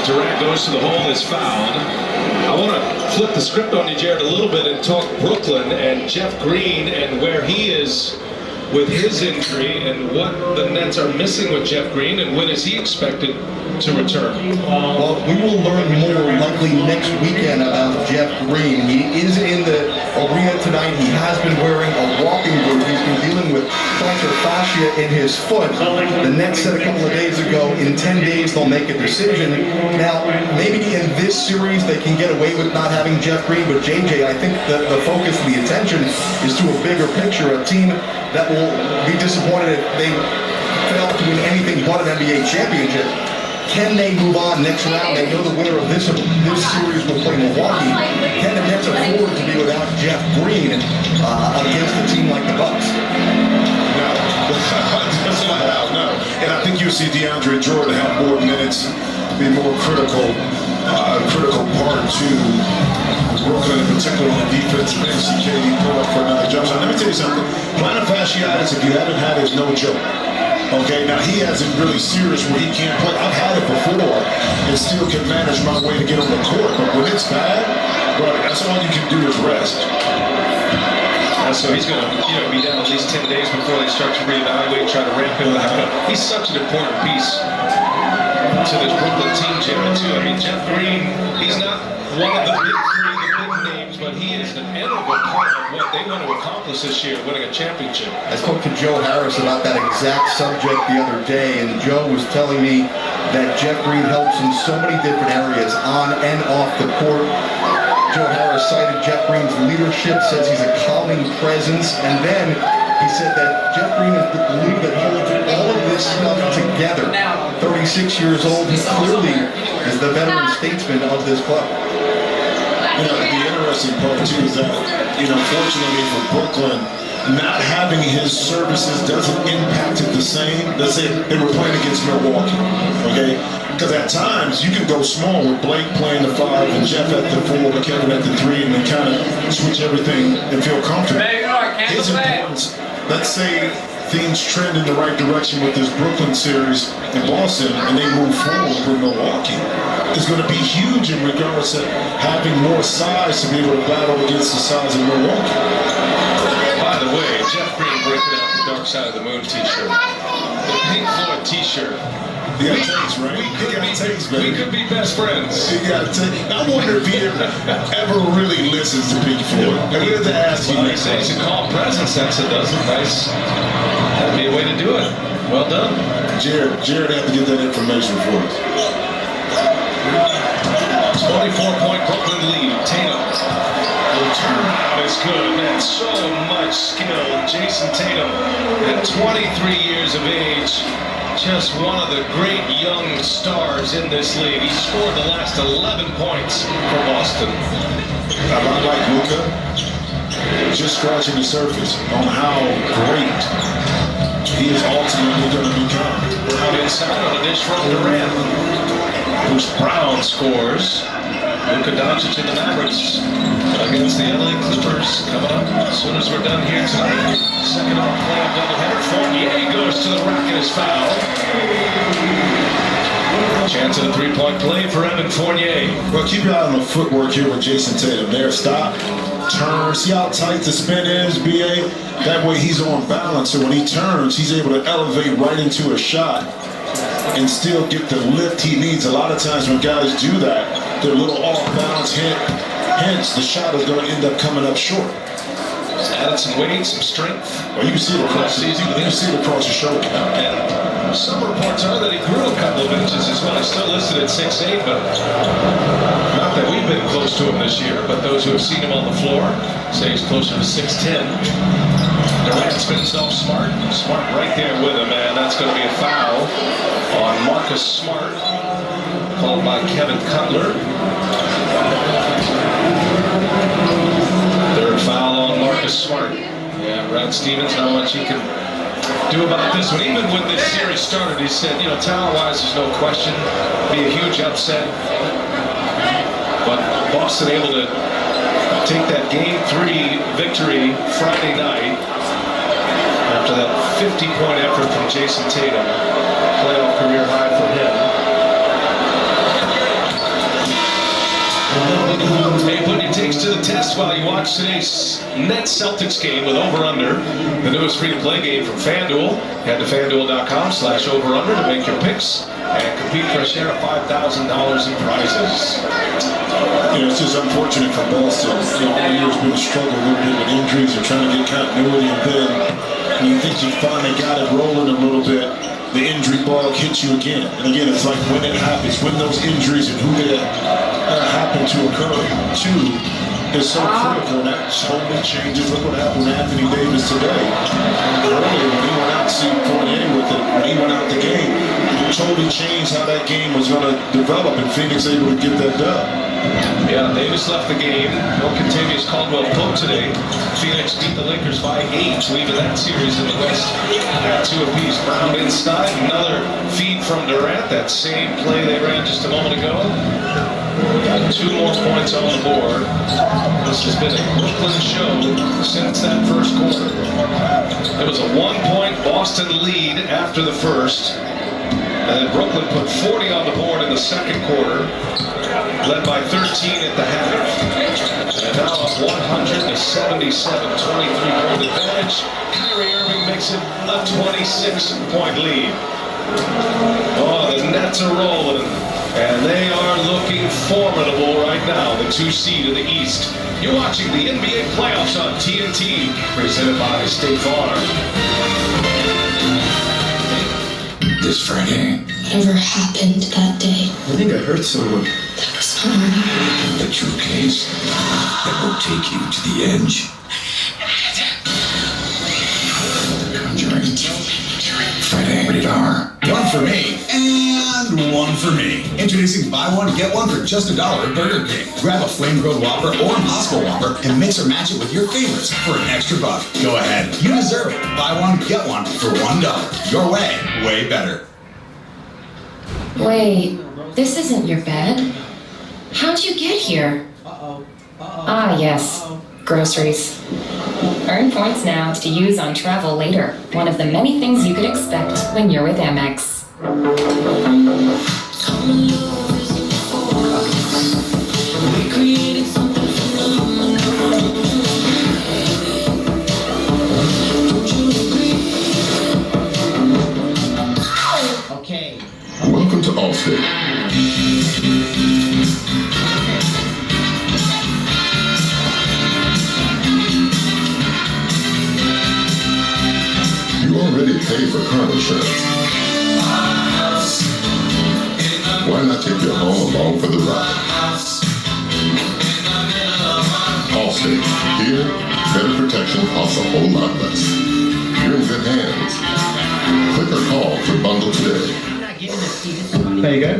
as Durant goes to the hole, is fouled. I want to flip the script on you, Jared, a little bit and talk Brooklyn and Jeff Green and where he is with his injury and what the Nets are missing with Jeff Green and when is he expected to return? Well, we will learn more likely next weekend about Jeff Green. He is in the arena tonight. He has been wearing a walking boot. He's been dealing with plantar fascia in his foot. The Nets said a couple of days ago, in 10 days they'll make a decision. Now, maybe in this series they can get away with not having Jeff Green, but JJ, I think the focus and the attention is to a bigger picture, a team that will be disappointed if they fail to win anything but an NBA championship. Can they move on next round? They know the winner of this series will play Milwaukee. Can the Nets afford to be without Jeff Green against a team like the Bucks? No, that's flat out no. And I think you see DeAndre Jordan have more minutes, be more critical part to Brooklyn, in particular on the defensive end. KD pull up for another jump shot. Let me tell you something. Plantar fasciitis, if you haven't had it, is no joke. Okay, now he has it really serious where he can't play. I've had it before and still can manage my way to get on the court. But when it's bad, brother, that's all you can do is rest. So he's going to be down at least 10 days before they start to reevaluate, try to ramp him back up. He's such an important piece to this Brooklyn team, Jared, too. I mean, Jeff Green, he's not one of the big three, the big names, but he is an integral part of what they want to accomplish this year, winning a championship. I spoke to Joe Harris about that exact subject the other day, and Joe was telling me that Jeff Green helps in so many different areas, on and off the court. Joe Harris cited Jeff Green's leadership, says he's a calming presence, and then he said that Jeff Green is the glue that holds all of this stuff together. 36 years old, he clearly is the veteran statesman of this club. You know, the interesting part too is that, fortunately for Brooklyn, not having his services doesn't impact it the same. Let's say they were playing against Milwaukee, okay? Because at times you can go small with Blake playing the 5 and Jeff at the 4, Kevin at the 3, and then kind of switch everything and feel comfortable. His importance, let's say things trend in the right direction with this Brooklyn series in Boston and they move forward with Milwaukee, is going to be huge in regards to having more size to be able to battle against the size of Milwaukee. By the way, Jeff Green breaking out the Dark Side of the Moon t-shirt. The Pink Floyd t-shirt. He got takes, right? We could be best friends. He got takes. I wonder if he ever really listens to Pink Floyd. And we have to ask you. He says he's a calm presence. That's a nice. That'd be a way to do it. Well done. Jared have to get that information for us. 24-point Brooklyn lead. Tatum. The turnaround is good. Man, so much skill. Jason Tatum at 23 years of age. Just one of the great young stars in this league. He scored the last 11 points for Boston. A lot like Luka, just scratching the surface on how great he is ultimately going to become. Out inside on a dish from Durant. Bruce Brown scores. Luka Doncic in the Mavericks against the LA Clippers coming up as soon as we're done here tonight. Second off play of doubleheader. Fournier goes to the rack and is fouled. Chance at a three-point play for Evan Fournier. Well, keep your eye on the footwork here with Jason Tatum. There, stop, turn. See how tight the spin is, BA? That way he's on balance, so when he turns, he's able to elevate right into a shot and still get the lift he needs. A lot of times when guys do that, they're a little off balance, hence the shot is going to end up coming up short. Added some weight, some strength. Well, you can see it across the shoulder. And some reports are that he grew a couple of inches as well. He's still listed at 6'8", but not that we've been close to him this year. But those who have seen him on the floor say he's closer to 6'10". Durant spins off Smart. Smart right there with him, and that's going to be a foul on Marcus Smart, called by Kevin Cutler. Third foul on Marcus Smart. Yeah, Brad Stevens, not much he can do about this one. Even when this series started, he said, talent-wise, there's no question. Be a huge upset. But Boston able to take that Game 3 victory Friday night after that 50-point effort from Jason Tatum. Playoff career high for him. Hey, put your takes to the test while you watch today's Nets-Celtics game with Over-Under, the newest free-to-play game from FanDuel. Head to FanDuel.com/over-under to make your picks and compete for a share of $5,000 in prizes. It's just unfortunate for Boston. All year's been a struggle a little bit with injuries and trying to get continuity, and then when you think you finally got it rolling a little bit, the injury bug hits you again. And again, it's like when it happens, when those injuries and who they happen to occur to is so critical. And that totally changes. Look what happened with Anthony Davis today. Earlier, when he went out, see Fournier with it, when he went out the game, it totally changed how that game was going to develop, and Phoenix able to get that done. Yeah, Davis left the game. No Contavious Caldwell-Pope today. Phoenix beat the Lakers by 8, leaving that series in the West at 2 apiece. Brown inside, another feed from Durant. That same play they ran just a moment ago. Got 2 more points on the board. This has been a Brooklyn show since that first quarter. It was a 1-point Boston lead after the first. And then Brooklyn put 40 on the board in the second quarter, led by 13 at the half. And now up 177, 23-point advantage. Kyrie Irving makes it a 26-point lead. Oh, the Nets are rolling, and they are looking formidable right now, the 2 seed in the East. You're watching the NBA playoffs on TNT, presented by State Farm. This Friday. Whatever happened that day? I think I hurt someone. That was hard. The true case that will take you to the edge. Conjuring. Friday, rated R. One for me, and one for me. Introducing buy one, get one for just $1 at Burger King. Grab a flame-grilled Whopper or Impossible Whopper and mix or match it with your favorites for an extra buck. Go ahead. You deserve it. Buy one, get one for $1. Your way, way better. Wait, this isn't your bed. How'd you get here? Ah, yes. Groceries. Earn points now to use on travel later. One of the many things you could expect when you're with Amex. Okay. Welcome to Allstate. You already pay for car insurance. Why not take your home along for the ride? Allstate. Here, better protection costs a whole lot less. You're in good hands. Click or call to bundle today. I'm not getting this, Steve. There you go.